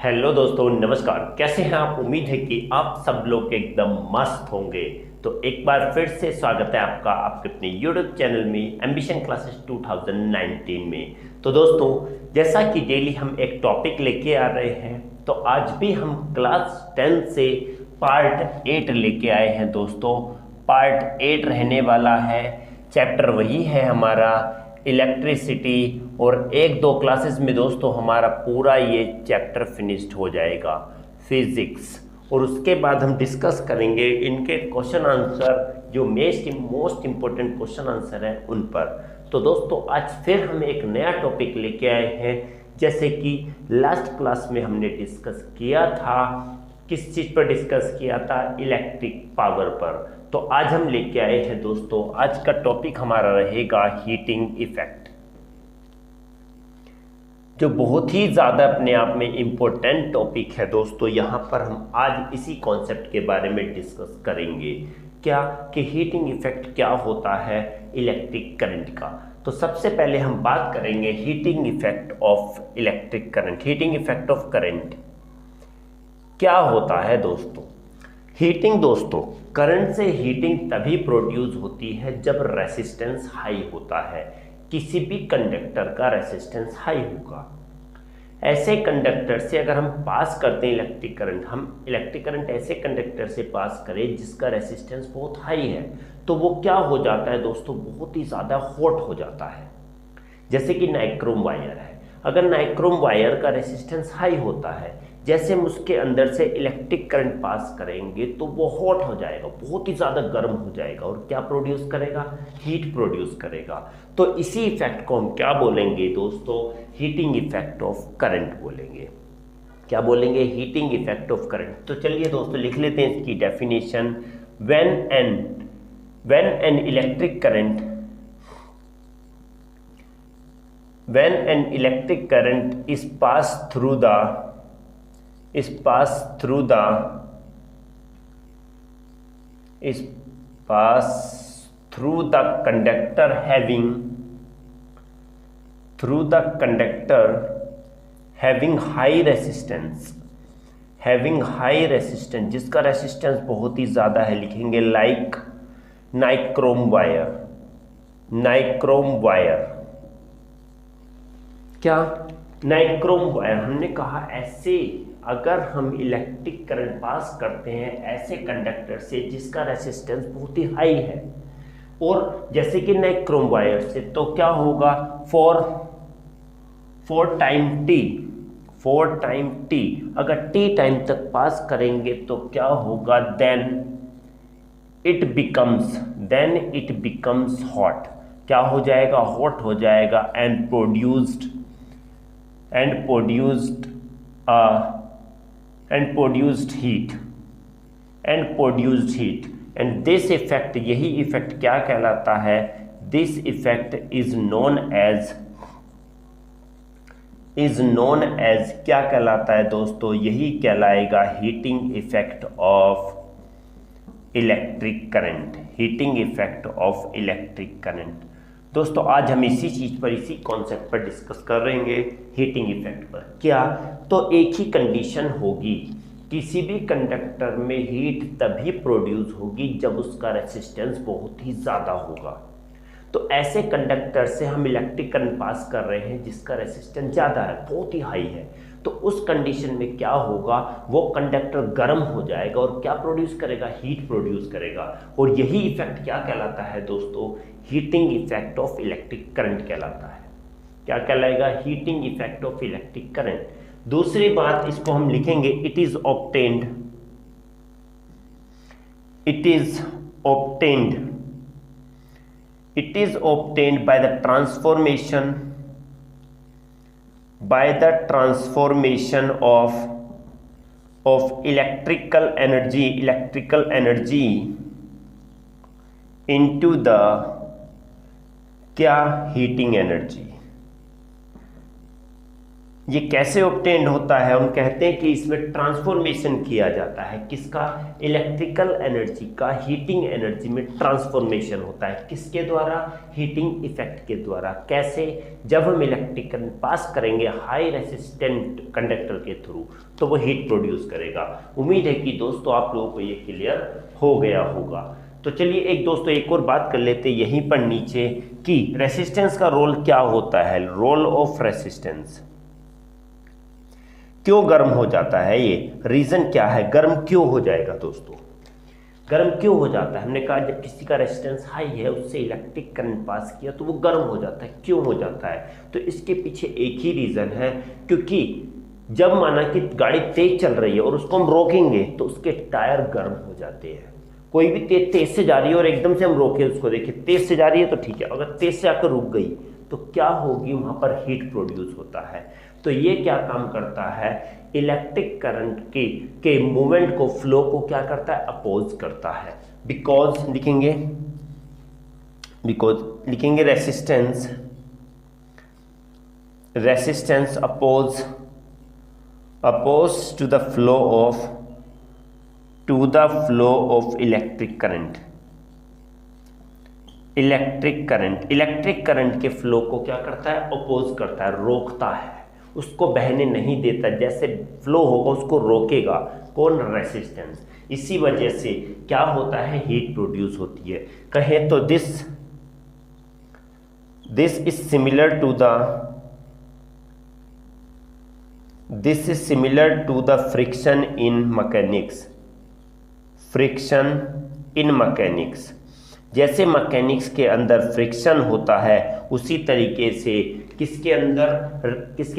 Hello दोस्तों, नमस्कार। कैसे हैं आप? उम्मीद है कि आप सब लोग एकदम मस्त होंगे। तो एक बार फिर से स्वागत है आपका आपके अपने यूट्यूब चैनल में एम्बिशन क्लासेस 2019 में। तो दोस्तों, जैसा कि डेली हम एक टॉपिक लेके आ रहे हैं, तो आज भी हम क्लास 10 से पार्ट 8 लेके आए हैं दोस्तों। पार्ट 8 रहने वाला है। चैप्टर वही है हमारा इलेक्ट्रिसिटी, और एक दो क्लासेस में दोस्तों हमारा पूरा ये चैप्टर फिनिश्ड हो जाएगा फिजिक्स। और उसके बाद हम डिस्कस करेंगे इनके क्वेश्चन आंसर, जो मोस्ट इम्पोर्टेंट क्वेश्चन आंसर है उन पर। तो दोस्तों, आज फिर हम एक नया टॉपिक लेके आए हैं। जैसे कि लास्ट क्लास में हमने डिस्कस किया था, किस चीज़ पर डिस्कस किया था? इलेक्ट्रिक पावर पर। तो आज हम लेके आए हैं दोस्तों, आज का टॉपिक हमारा रहेगा हीटिंग इफेक्ट, जो बहुत ही ज़्यादा अपने आप में इम्पोर्टेंट टॉपिक है दोस्तों। यहाँ पर हम आज इसी कॉन्सेप्ट के बारे में डिस्कस करेंगे, क्या कि हीटिंग इफेक्ट क्या होता है इलेक्ट्रिक करंट का। तो सबसे पहले हम बात करेंगे heating effect of electric current. Heating effect of current क्या होता है दोस्तों? हीटिंग दोस्तों, करंट से हीटिंग तभी प्रोड्यूस होती है जब रेसिस्टेंस हाई होता है। किसी भी कंडक्टर का रेसिस्टेंस हाई होगा। ऐसे कंडक्टर से अगर हम पास करते हैं इलेक्ट्रिक करंट, हम इलेक्ट्रिक करंट ऐसे कंडक्टर से पास करें जिसका रेसिस्टेंस बहुत हाई है, तो वो क्या हो जाता है दोस्तों? बहुत ही ज़्यादा हॉट हो जाता है। जैसे कि नाइक्रोम वायर है। अगर नाइक्रोम वायर का रेसिस्टेंस हाई होता है, जैसे हम उसके अंदर से इलेक्ट्रिक करंट पास करेंगे तो वो हॉट हो जाएगा, बहुत ही ज़्यादा गर्म हो जाएगा, और क्या प्रोड्यूस करेगा? हीट प्रोड्यूस करेगा। तो इसी इफेक्ट को हम क्या बोलेंगे दोस्तों? हीटिंग इफेक्ट ऑफ करंट बोलेंगे। क्या बोलेंगे? Heating effect of current. तो चलिए दोस्तों, लिख लेते हैं इसकी definition. When an electric current when an electric current is passed through the is passed through the is passed through the conductor having high resistance, जिसका रेसिस्टेंस बहुत ही ज़्यादा है, लिखेंगे लाइक नाइक्रोम वायर। क्या? Nichrome wire. हमने कहा ऐसे अगर हम इलेक्ट्रिक करंट पास करते हैं ऐसे कंडक्टर से जिसका रेसिस्टेंस बहुत ही हाई है, और जैसे कि नाइक्रोम वायर से, तो क्या होगा? फॉर टाइम टी, अगर टी टाइम तक पास करेंगे तो क्या होगा? Then it becomes hot. क्या हो जाएगा? हॉट हो जाएगा। And produced heat and this effect, यही इफेक्ट क्या कहलाता है? this effect is known as क्या कहलाता है दोस्तों? यही कहलाएगा heating effect of electric current. दोस्तों, आज हम इसी चीज़ पर, इसी कॉन्सेप्ट पर डिस्कस कर रहे हैं, हीटिंग इफेक्ट पर। क्या? तो एक ही कंडीशन होगी, किसी भी कंडक्टर में हीट तभी प्रोड्यूस होगी जब उसका रेसिस्टेंस बहुत ही ज़्यादा होगा। तो ऐसे कंडक्टर से हम इलेक्ट्रिक करंट पास कर रहे हैं जिसका रेसिस्टेंस ज़्यादा है, बहुत ही हाई है, तो उस कंडीशन में क्या होगा? वो कंडक्टर गर्म हो जाएगा और क्या प्रोड्यूस करेगा? हीट प्रोड्यूस करेगा। और यही इफेक्ट क्या कहलाता है दोस्तों? Heating effect of electric current कहलाता है। क्या कहलाएगा? Heating effect of electric current. दूसरी बात, इसको हम लिखेंगे it is obtained by the transformation of electrical energy into the क्या? Heating energy. ये कैसे ऑब्टेन्ड होता है? हम कहते हैं कि इसमें ट्रांसफॉर्मेशन किया जाता है। किसका? इलेक्ट्रिकल एनर्जी का हीटिंग एनर्जी में ट्रांसफॉर्मेशन होता है। किसके द्वारा? हीटिंग इफेक्ट के द्वारा। कैसे? जब हम इलेक्ट्रिक करंट पास करेंगे हाई रेसिस्टेंट कंडक्टर के थ्रू तो वो हीट प्रोड्यूस करेगा। उम्मीद है कि दोस्तों आप लोगों को ये क्लियर हो गया होगा। तो चलिए एक दोस्तों एक और बात कर लेते हैं यहीं पर नीचे कि रेसिस्टेंस का रोल क्या होता है। रोल ऑफ रेसिस्टेंस, क्यों गर्म हो जाता है? ये रीजन क्या है? गर्म क्यों हो जाएगा दोस्तों? गर्म क्यों हो जाता है? हमने कहा जब किसी का रेजिस्टेंस हाई है उससे इलेक्ट्रिक करंट पास किया तो वो गर्म हो जाता है। क्यों हो जाता है? तो इसके पीछे एक ही रीजन है, क्योंकि जब माना कि गाड़ी तेज चल रही है और उसको हम रोकेंगे तो उसके टायर गर्म हो जाते हैं। कोई भी तेज से जा रही है और एकदम से हम रोके उसको, देखिए तेज से जा रही है तो ठीक है, अगर तेज से आकर रुक गई तो क्या होगी? वहां पर हीट प्रोड्यूस होता है। तो ये क्या काम करता है? इलेक्ट्रिक करंट के मूवमेंट को, फ्लो को क्या करता है? अपोज करता है। बिकॉज लिखेंगे, resistance oppose to the flow of electric current. Electric current के फ्लो को क्या करता है? अपोज करता है, रोकता है, उसको बहने नहीं देता। जैसे फ्लो होगा उसको रोकेगा कौन? रेसिस्टेंस। इसी वजह से क्या होता है? हीट प्रोड्यूस होती है। कहें तो this is similar to the friction in mechanics. जैसे मैकेनिक्स के अंदर फ्रिक्शन होता है उसी तरीके से किसके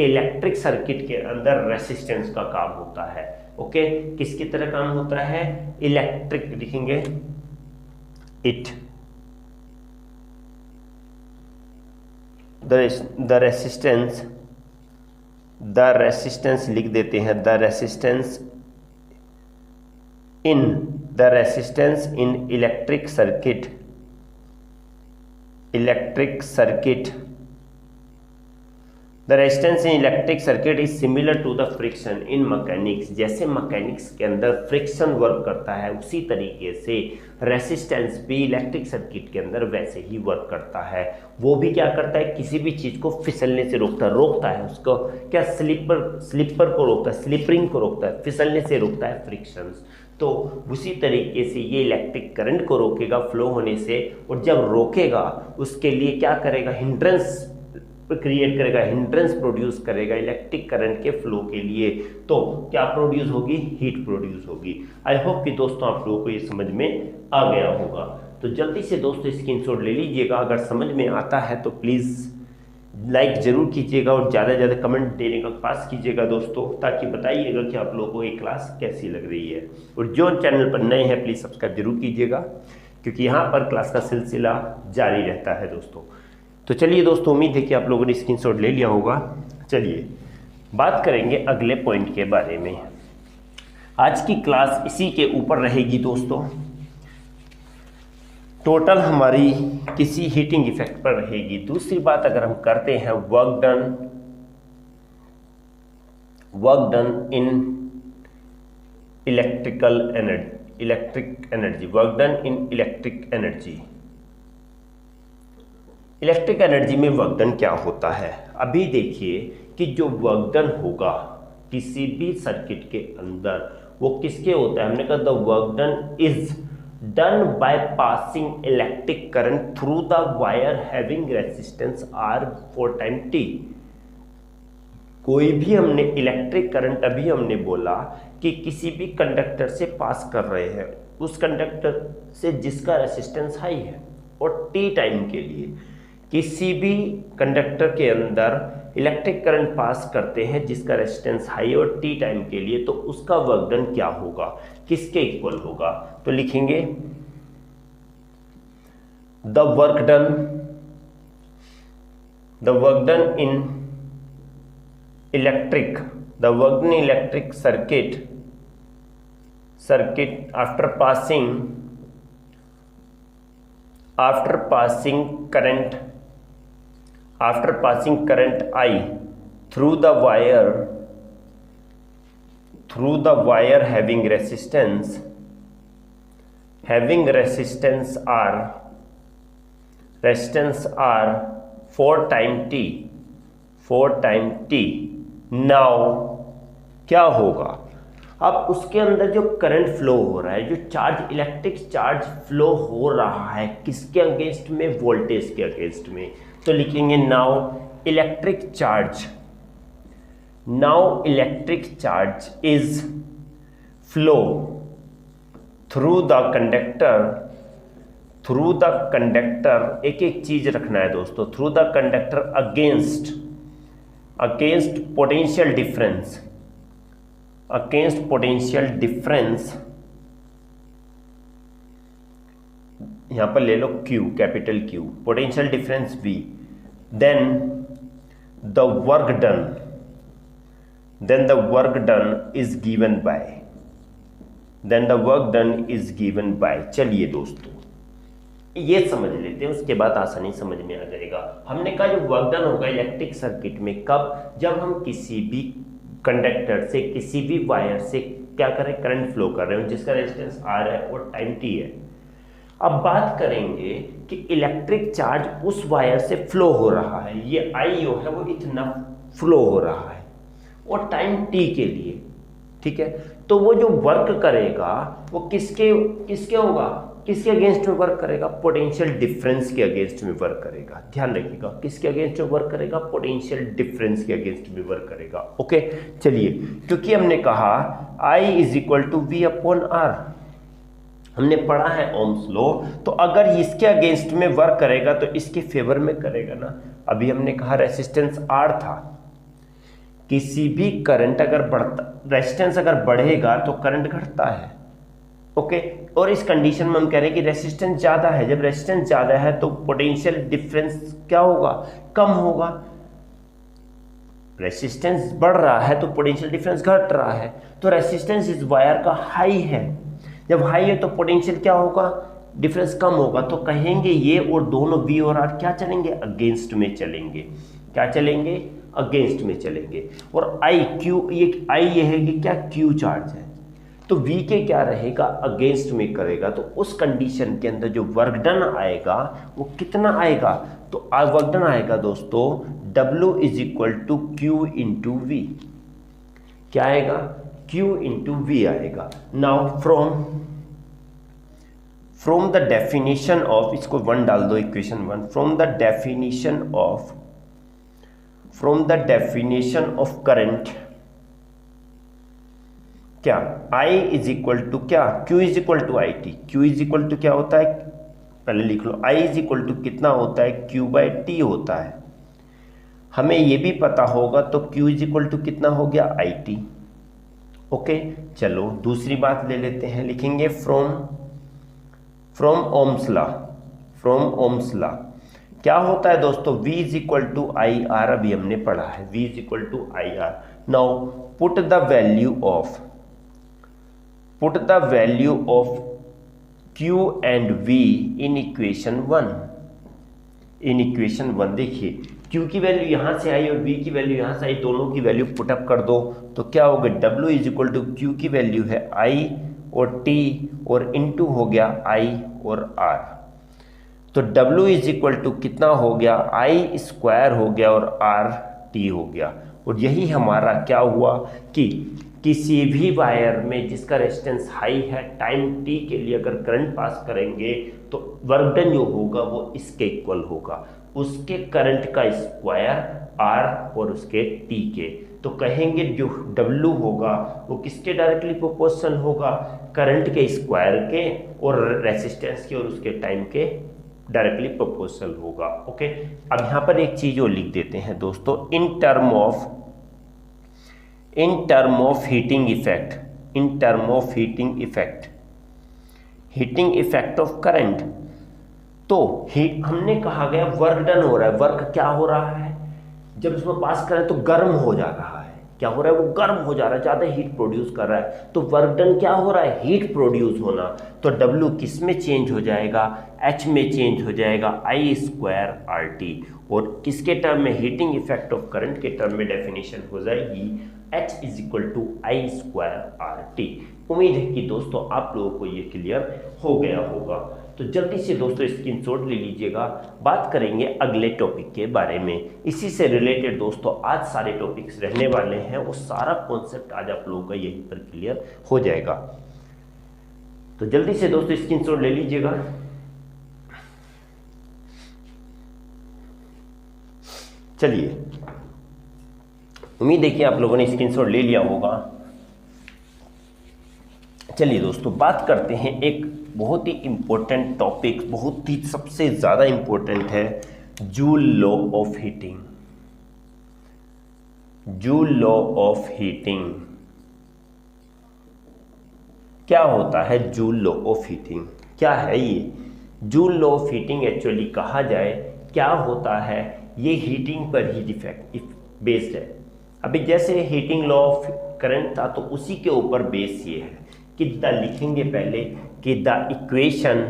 इलेक्ट्रिक सर्किट के अंदर रेसिस्टेंस का काम होता है। ओके, किसकी तरह काम होता है? इलेक्ट्रिक लिखेंगे द रेसिस्टेंस लिख देते हैं। The resistance in electric circuit the resistance in electric circuit is similar to the friction in mechanics. जैसे मैकेनिक्स के अंदर फ्रिक्शन वर्क करता है उसी तरीके से रेसिस्टेंस भी इलेक्ट्रिक सर्किट के अंदर वैसे ही वर्क करता है। वो भी क्या करता है? किसी भी चीज को फिसलने से रोकता है उसको क्या? स्लिपर को रोकता है, स्लिपरिंग को रोकता है, फिसलने से रोकता है फ्रिक्शंस। तो उसी तरीके से ये इलेक्ट्रिक करंट को रोकेगा फ्लो होने से, और जब रोकेगा उसके लिए क्या करेगा? हिंड्रेंस क्रिएट करेगा, हिंड्रेंस प्रोड्यूस करेगा इलेक्ट्रिक करंट के फ्लो के लिए। तो क्या प्रोड्यूस होगी? हीट प्रोड्यूस होगी। आई होप कि दोस्तों आप लोगों को ये समझ में आ गया होगा। तो जल्दी से दोस्तों स्क्रीनशॉट ले लीजिएगा। अगर समझ में आता है तो प्लीज़ लाइक ज़रूर कीजिएगा और ज़्यादा से ज़्यादा कमेंट देने का पास कीजिएगा दोस्तों, ताकि बताइएगा कि आप लोगों को ये क्लास कैसी लग रही है। और जो चैनल पर नए हैं प्लीज़ सब्सक्राइब जरूर कीजिएगा, क्योंकि यहाँ पर क्लास का सिलसिला जारी रहता है दोस्तों। तो चलिए दोस्तों, उम्मीद है कि आप लोगों ने स्क्रीनशॉट ले लिया होगा। चलिए बात करेंगे अगले पॉइंट के बारे में। आज की क्लास इसी के ऊपर रहेगी दोस्तों। टोटल हमारी किसी हीटिंग इफेक्ट पर रहेगी। दूसरी बात अगर हम करते हैं work done in electric energy में वर्क डन क्या होता है? अभी देखिए कि जो वर्क डन होगा किसी भी सर्किट के अंदर वो किसके होता है? हमने कहा the work done is done by passing electric current through the wire having resistance R for time t। कोई भी हमने इलेक्ट्रिक करंट अभी हमने बोला कि किसी भी कंडक्टर से पास कर रहे हैं, उस कंडक्टर से जिसका रेजिस्टेंस हाई है, और t टाइम के लिए किसी भी कंडक्टर के अंदर इलेक्ट्रिक करंट पास करते हैं जिसका रेजिस्टेंस हाई और t टाइम के लिए, तो उसका वर्क डन क्या होगा? किसके इक्वल होगा? तो लिखेंगे the work done in electric circuit after passing current I through the wire having resistance R 4 time t। Now क्या होगा, अब उसके अंदर जो करंट फ्लो हो रहा है, जो चार्ज इलेक्ट्रिक चार्ज फ्लो हो रहा है किसके अगेंस्ट में, वोल्टेज के अगेंस्ट में। तो लिखेंगे now electric charge is flow through the conductor, एक एक चीज रखना है दोस्तों, through the conductor against potential difference, यहां पर ले लो Q, capital Q, potential difference V, then the work done is given by, चलिए दोस्तों ये समझ लेते हैं, उसके बाद आसानी समझ में आ जाएगा। हमने कहा जो वर्क डन होगा इलेक्ट्रिक सर्किट में कब, जब हम किसी भी कंडक्टर से, किसी भी वायर से क्या करें, करंट फ्लो कर रहे हो जिसका रेजिस्टेंस R है और टाइम t है। अब बात करेंगे कि इलेक्ट्रिक चार्ज उस वायर से फ्लो हो रहा है, ये I है वो इतना फ्लो हो रहा है और टाइम t के लिए, ठीक है। तो वो जो वर्क करेगा वो किसके होगा, किसके अगेंस्ट में वर्क करेगा, पोटेंशियल डिफरेंस के अगेंस्ट में वर्क करेगा। ध्यान रखिएगा, किसके अगेंस्ट में वर्क करेगा, पोटेंशियल डिफरेंस के अगेंस्ट में वर्क करेगा। ओके चलिए, क्योंकि हमने कहा I = V/R, हमने पढ़ा है ओम्स लॉ, तो अगर इसके अगेंस्ट में वर्क करेगा तो इसके फेवर में करेगा ना। अभी हमने कहा रेसिस्टेंस R था, किसी भी करंट अगर रेजिस्टेंस अगर बढ़ेगा तो करंट घटता है। ओके, और इस कंडीशन में हम कह रहे हैं कि रेजिस्टेंस ज़्यादा है, जब रेजिस्टेंस ज़्यादा है तो पोटेंशियल डिफरेंस क्या होगा, कम होगा। रेजिस्टेंस बढ़ रहा है तो पोटेंशियल डिफरेंस घट रहा है, तो रेजिस्टेंस इस वायर का हाई है, जब हाई है तो पोटेंशियल क्या होगा, डिफरेंस कम होगा। तो कहेंगे ये और दोनों V और R क्या चलेंगे, अगेंस्ट में चलेंगे। क्या चलेंगे, अगेंस्ट में चलेंगे। और I ये है कि क्या, Q चार्ज है, तो V के क्या रहेगा, अगेंस्ट में करेगा। तो उस कंडीशन के अंदर जो वर्क डन आएगा वो कितना आएगा, तो वर्क डन आएगा दोस्तों W = Q × V, क्या आएगा, Q × V आएगा। Now from the definition of, इसको 1 डाल दो, equation 1, from the definition of current, क्या I = क्या, Q = IT, Q क्या होता है, पहले लिख लो, I = कितना होता है, Q/T होता है। हमें ये भी पता होगा तो Q = कितना हो गया, IT। ओके चलो दूसरी बात ले लेते हैं, लिखेंगे फ्रॉम ओम्स लॉ क्या होता है दोस्तों, V = IR, अभी हमने पढ़ा है V = IR। Now put the value of Q and V in equation 1। देखिए Q की वैल्यू यहाँ से आई और V की वैल्यू यहाँ से आई, दोनों की वैल्यू पुटअप कर दो तो क्या होगा, W = Q की वैल्यू है I और T और इनटू हो गया I और R। तो W = कितना हो गया, I² हो गया और RT हो गया। और यही हमारा क्या हुआ कि किसी भी वायर में जिसका रेजिस्टेंस हाई है, टाइम t के लिए अगर करंट पास करेंगे तो वर्क डन जो होगा वो इसके इक्वल होगा, उसके करंट का स्क्वायर R और उसके t के। तो कहेंगे जो W होगा वो किसके डायरेक्टली प्रोपोर्शनल होगा, करंट के स्क्वायर के और रेजिस्टेंस के और उसके टाइम के डायरेक्टली प्रोपोर्शनल होगा। ओके, अब यहाँ पर एक चीज और लिख देते हैं दोस्तों, in term of heating effect of current. तो हमने कहा गया वर्क डन हो रहा है, वर्क क्या हो रहा है, जब इसमें पास करें तो गर्म हो जा रहा है, क्या हो रहा है, वो गर्म हो जा रहा है, ज़्यादा हीट प्रोड्यूस कर रहा है, तो वर्क डन क्या हो रहा है, हीट प्रोड्यूस होना। तो W किस में चेंज हो जाएगा, H में चेंज हो जाएगा, I²RT। और किसके टर्म में, हीटिंग इफेक्ट ऑफ करंट के टर्म में डेफिनेशन हो जाएगी H = I²RT। उम्मीद है कि दोस्तों आप लोगों को ये क्लियर हो गया होगा। तो जल्दी से दोस्तों स्क्रीनशॉट ले लीजिएगा। बात करेंगे अगले टॉपिक के बारे में। इसी से रिलेटेड दोस्तों आज सारे टॉपिक्स रहने वाले हैं, वो सारा कॉन्सेप्ट आज आप लोगों का यहीं पर क्लियर हो जाएगा। तो जल्दी से दोस्तों स्क्रीनशॉट ले लीजिएगा। चलिए, उम्मीद है कि आप लोगों ने स्क्रीनशॉट ले लिया होगा। चलिए दोस्तों बात करते हैं एक बहुत ही इंपॉर्टेंट टॉपिक, बहुत ही सबसे ज़्यादा इंपॉर्टेंट है, Joule law of heating. Joule law of heating क्या होता है, जूल लॉ ऑफ हीटिंग क्या है ये? Joule law of heating actually कहा जाए क्या होता है, ये हीटिंग पर ही डिफेक्ट बेस्ड है। अभी जैसे हीटिंग लॉ ऑफ करंट था तो उसी के ऊपर बेस ये है कि द लिखेंगे पहले कि द इक्वेशन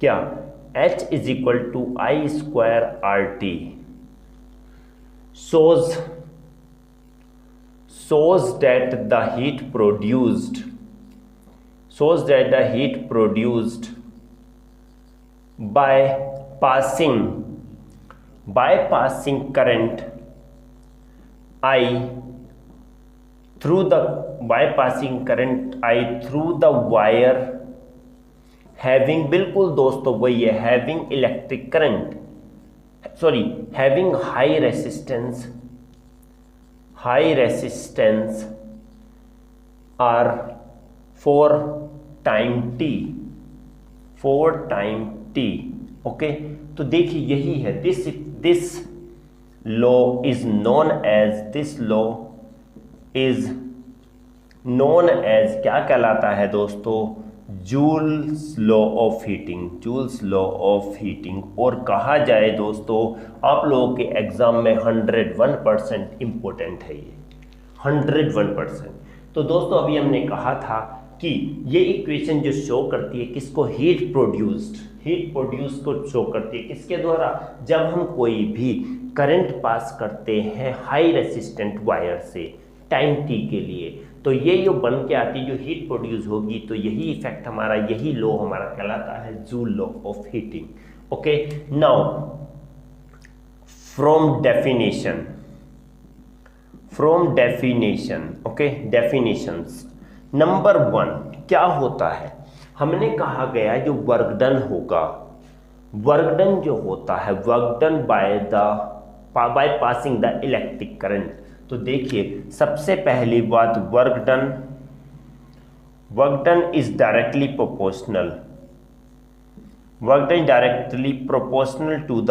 क्या, H = I²RT shows that the heat produced by passing current I through the wire having, बिल्कुल दोस्तों वही है, having high resistance are for time t। Okay, तो देखिए यही है, this law is known as क्या कहलाता है दोस्तों, जूल्स लॉ ऑफ हीटिंग। और कहा जाए दोस्तों आप लोगों के एग्जाम में 101% इंपॉर्टेंट है ये, 101%। तो दोस्तों अभी हमने कहा था कि ये इक्वेशन जो शो करती है किसको, हीट प्रोड्यूस को शो करती है, किसके द्वारा, जब हम कोई भी करंट पास करते हैं हाई रेसिस्टेंट वायर से टाइम टी के लिए, तो ये जो बन के आती है, जो हीट प्रोड्यूस होगी, तो यही इफेक्ट हमारा, यही लॉ हमारा कहलाता है Joule law of heating. Okay, now from definition, okay, definitions. Number 1 क्या होता है, हमने कहा गया जो वर्क डन होगा, वर्क डन जो होता है, work done by passing the electric current. तो देखिए सबसे पहली बात, work done is directly proportional to the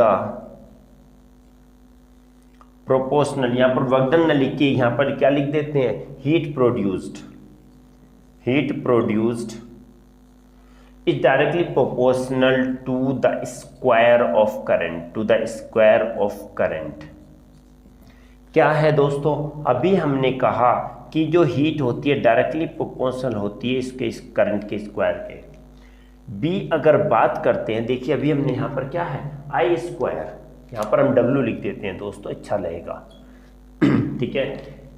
यहाँ पर वर्क डन न लिख के यहाँ पर क्या लिख देते हैं, heat produced is directly proportional to the square of current। क्या है दोस्तों, अभी हमने कहा कि जो हीट होती है डायरेक्टली प्रोपोर्शनल होती है इसके करंट के स्क्वायर के। बी अगर बात करते हैं, देखिए अभी हमने यहाँ पर क्या है, I², यहाँ पर हम W लिख देते हैं दोस्तों, अच्छा लगेगा ठीक है।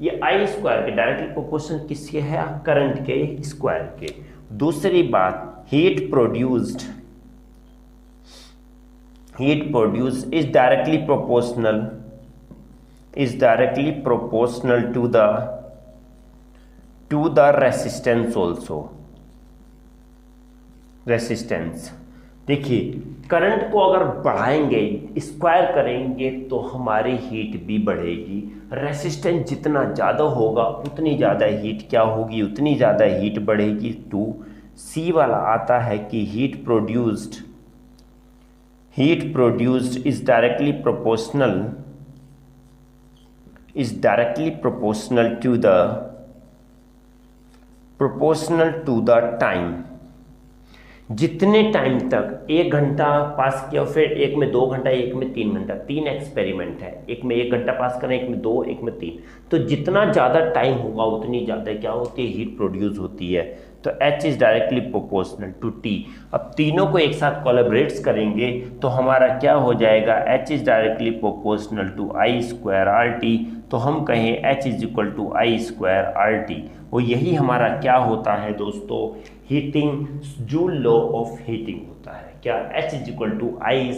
ये I² के डायरेक्टली प्रोपोर्शनल किसके है, करंट के स्क्वायर के। दूसरी बात, heat produced is directly proportional to the resistance also। देखिए करंट को अगर बढ़ाएंगे, स्क्वायर करेंगे, तो हमारी हीट भी बढ़ेगी। रेसिस्टेंस जितना ज़्यादा होगा उतनी ज़्यादा हीट क्या होगी, उतनी ज़्यादा हीट बढ़ेगी। 2C वाला आता है कि heat produced is directly proportional to the time. जितने टाइम तक 1 घंटा पास किया, फिर एक में 2 घंटा, एक में 3 घंटा, 3 एक्सपेरिमेंट है, एक में 1 घंटा पास करें, एक में 2, एक में 3, तो जितना ज़्यादा टाइम होगा उतनी ज़्यादा क्या होती है, हीट प्रोड्यूस होती है। तो H is directly proportional to T। अब तीनों को एक साथ कोलैबोरेट्स करेंगे तो हमारा क्या हो जाएगा, H is directly proportional to I² RT। तो हम कहें H is equal to I² RT। वो यही हमारा क्या होता है दोस्तों, heating, Joule law of heating होता है। क्या, H is equal to I²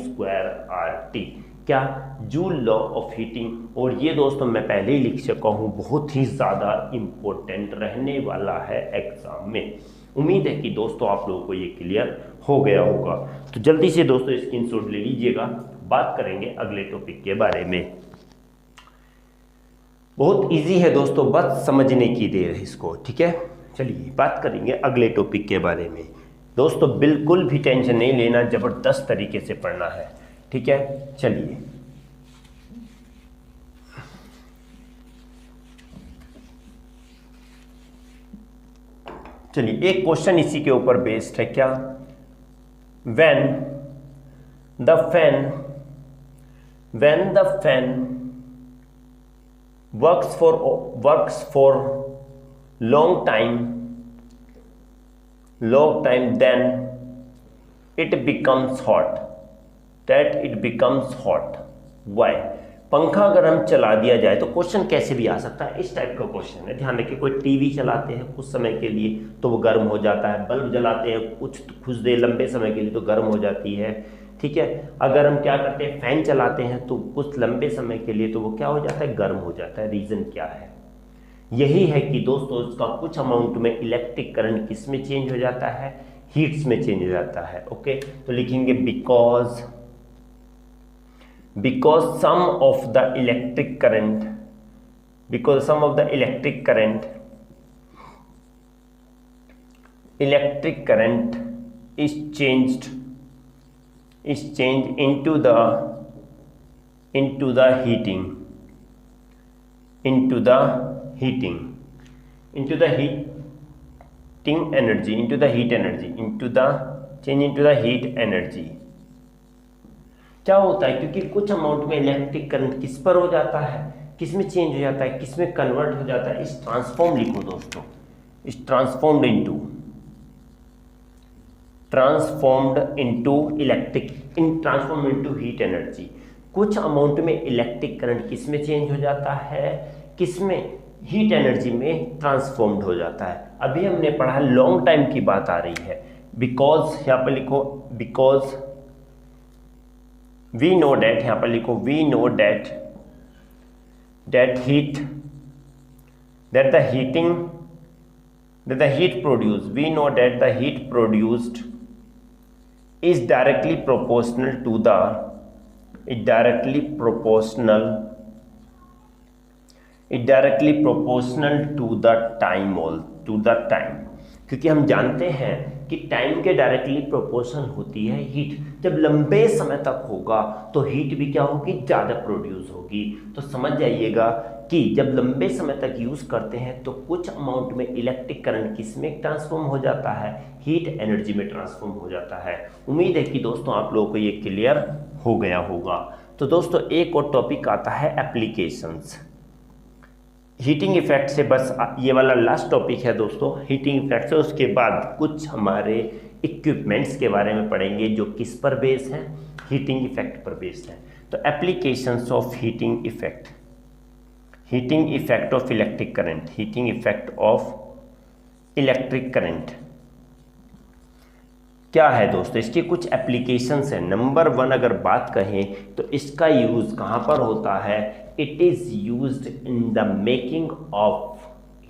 RT, क्या, जूल लॉ ऑफ हीटिंग। और ये दोस्तों मैं पहले ही लिख चुका हूँ, बहुत ही ज़्यादा इम्पोर्टेंट रहने वाला है एग्जाम में। उम्मीद है कि दोस्तों आप लोगों को ये क्लियर हो गया होगा। तो जल्दी से दोस्तों स्क्रीनशॉट ले लीजिएगा, बात करेंगे अगले टॉपिक के बारे में। बहुत इजी है दोस्तों, बस समझने की देर है इसको, ठीक है। चलिए बात करेंगे अगले टॉपिक के बारे में। दोस्तों बिल्कुल भी टेंशन नहीं लेना, ज़बरदस्त तरीके से पढ़ना है, ठीक है। चलिए एक क्वेश्चन इसी के ऊपर बेस्ड है। क्या, when the fan works for long time, then it becomes hot, why? पंखा अगर हम चला दिया जाए तो क्वेश्चन कैसे भी आ सकता है, इस टाइप का क्वेश्चन है। ध्यान रखिए, कोई टीवी चलाते हैं कुछ समय के लिए तो वो गर्म हो जाता है, बल्ब जलाते हैं कुछ देर लंबे समय के लिए तो गर्म हो जाती है, ठीक है। अगर हम क्या करते हैं, फैन चलाते हैं तो कुछ लंबे समय के लिए तो वो क्या हो जाता है, गर्म हो जाता है। रीज़न क्या है, यही है कि दोस्तों इसका कुछ अमाउंट में इलेक्ट्रिक करंट किस में चेंज हो जाता है, हीट्स में चेंज हो जाता है। ओके, तो लिखेंगे because some of the electric current is changed into the heating energy। क्या होता है, क्योंकि कुछ अमाउंट में इलेक्ट्रिक करंट किस पर हो जाता है, किस में चेंज हो जाता है, किस में कन्वर्ट हो जाता है। इस ट्रांसफॉर्म लिखो दोस्तों, इस ट्रांसफॉर्म्ड इनटू हीट एनर्जी। कुछ अमाउंट में इलेक्ट्रिक करंट किस में चेंज हो जाता है, किस में, हीट एनर्जी में ट्रांसफॉर्म्ड हो जाता है। अभी हमने पढ़ा लॉन्ग टाइम की बात आ रही है, बिकॉज यहाँ पर लिखो, बिकॉज we know that, यहाँ पर लिखो we know that the heat produced is directly proportional to the time, क्योंकि हम जानते हैं कि टाइम के डायरेक्टली प्रोपोर्शनल होती है हीट। जब लंबे समय तक होगा तो हीट भी क्या होगी, ज़्यादा प्रोड्यूस होगी। तो समझ जाइएगा कि जब लंबे समय तक यूज़ करते हैं तो कुछ अमाउंट में इलेक्ट्रिक करंट किस में ट्रांसफॉर्म हो जाता है, हीट एनर्जी में ट्रांसफॉर्म हो जाता है। उम्मीद है कि दोस्तों आप लोगों को ये क्लियर हो गया होगा। तो दोस्तों एक और टॉपिक आता है एप्लीकेशंस। हीटिंग इफेक्ट से बस ये वाला लास्ट टॉपिक है दोस्तों, हीटिंग इफेक्ट से। उसके बाद कुछ हमारे इक्विपमेंट्स के बारे में पढ़ेंगे जो किस पर बेस्ड हैं, हीटिंग इफेक्ट पर बेस्ड हैं। तो applications of heating effect of electric current, heating effect of electric current क्या है दोस्तों, इसके कुछ एप्लीकेशंस हैं। नंबर 1 अगर बात कहें तो इसका यूज़ कहाँ पर होता है, it is used in the making of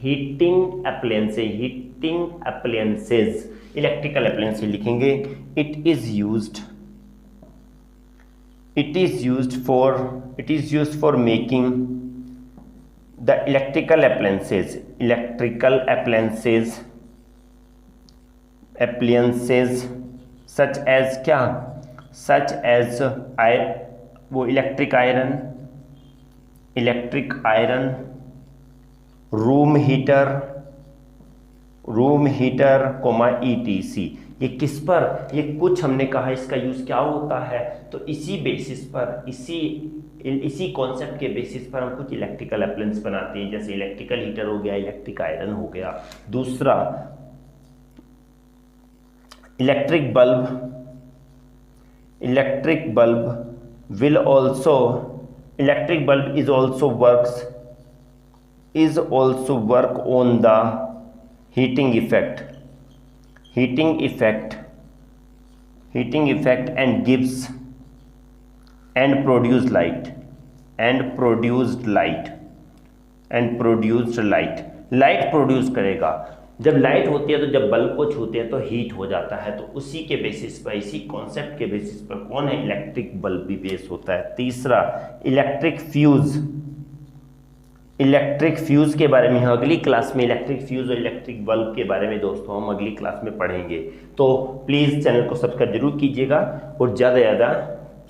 heating appliances, electrical appliances लिखेंगे। It is used for making the electrical appliances such as क्या, such as वो electric iron, room heater, room heater comma ETC। ये किस पर, ये कुछ हमने कहा इसका यूज़ क्या होता है, तो इसी बेसिस पर, इसी कॉन्सेप्ट के बेसिस पर हम कुछ इलेक्ट्रिकल अप्लायंस बनाते हैं, जैसे इलेक्ट्रिकल हीटर हो गया, इलेक्ट्रिक आयरन हो गया। दूसरा electric bulb will also, electric bulb is also work on the heating effect and gives and produced light produce करेगा। जब लाइट होती है तो जब बल्ब को छूते हैं तो हीट हो जाता है, तो उसी के बेसिस पर, इसी कॉन्सेप्ट के बेसिस पर कौन है, इलेक्ट्रिक बल्ब भी बेस होता है। तीसरा इलेक्ट्रिक फ्यूज के बारे में अगली क्लास में, इलेक्ट्रिक फ्यूज और इलेक्ट्रिक बल्ब के बारे में दोस्तों हम अगली क्लास में पढ़ेंगे। तो प्लीज़ चैनल को सब्सक्राइब जरूर कीजिएगा और ज़्यादा से ज़्यादा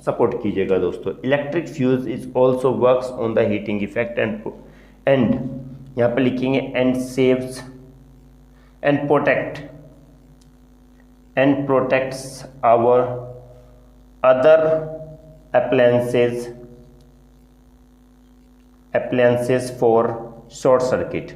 सपोर्ट कीजिएगा दोस्तों। Electric fuse is also works on the heating effect and यहाँ पर लिखेंगे and saves and protects our other appliances for short circuit।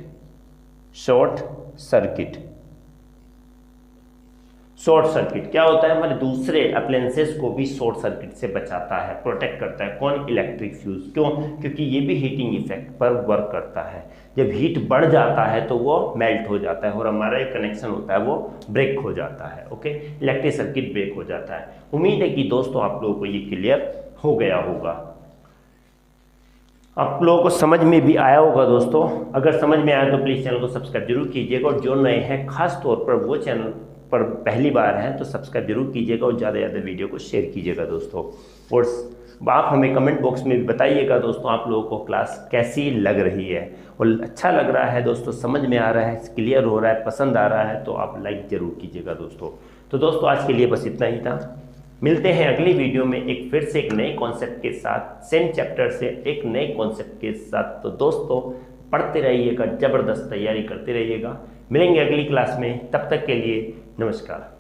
Short circuit क्या होता है, हमारे दूसरे अप्लायंसेस को भी शॉर्ट सर्किट से बचाता है, प्रोटेक्ट करता है। कौन, इलेक्ट्रिक फ्यूज। क्यों, क्योंकि ये भी हीटिंग इफेक्ट पर वर्क करता है। जब हीट बढ़ जाता है तो वो मेल्ट हो जाता है और हमारा एक कनेक्शन होता है वो ब्रेक हो जाता है। ओके, इलेक्ट्रिक सर्किट ब्रेक हो जाता है। उम्मीद है कि दोस्तों आप लोगों को ये क्लियर हो गया होगा, आप लोगों को समझ में भी आया होगा दोस्तों। अगर समझ में आया तो प्लीज़ चैनल को सब्सक्राइब जरूर कीजिएगा और जो नए हैं खास तौर पर वो चैनल पर पहली बार हैं तो सब्सक्राइब जरूर कीजिएगा और ज़्यादा से ज़्यादा वीडियो को शेयर कीजिएगा दोस्तों। और आप हमें कमेंट बॉक्स में भी बताइएगा दोस्तों आप लोगों को क्लास कैसी लग रही है, और अच्छा लग रहा है दोस्तों, समझ में आ रहा है, क्लियर हो रहा है, पसंद आ रहा है तो आप लाइक ज़रूर कीजिएगा दोस्तों। तो दोस्तों आज के लिए बस इतना ही था। मिलते हैं अगली वीडियो में एक फिर से एक नए कॉन्सेप्ट के साथ, सेम चैप्टर से एक नए कॉन्सेप्ट के साथ। तो दोस्तों पढ़ते रहिएगा, ज़बरदस्त तैयारी करते रहिएगा। मिलेंगे अगली क्लास में, तब तक के लिए नमस्कार।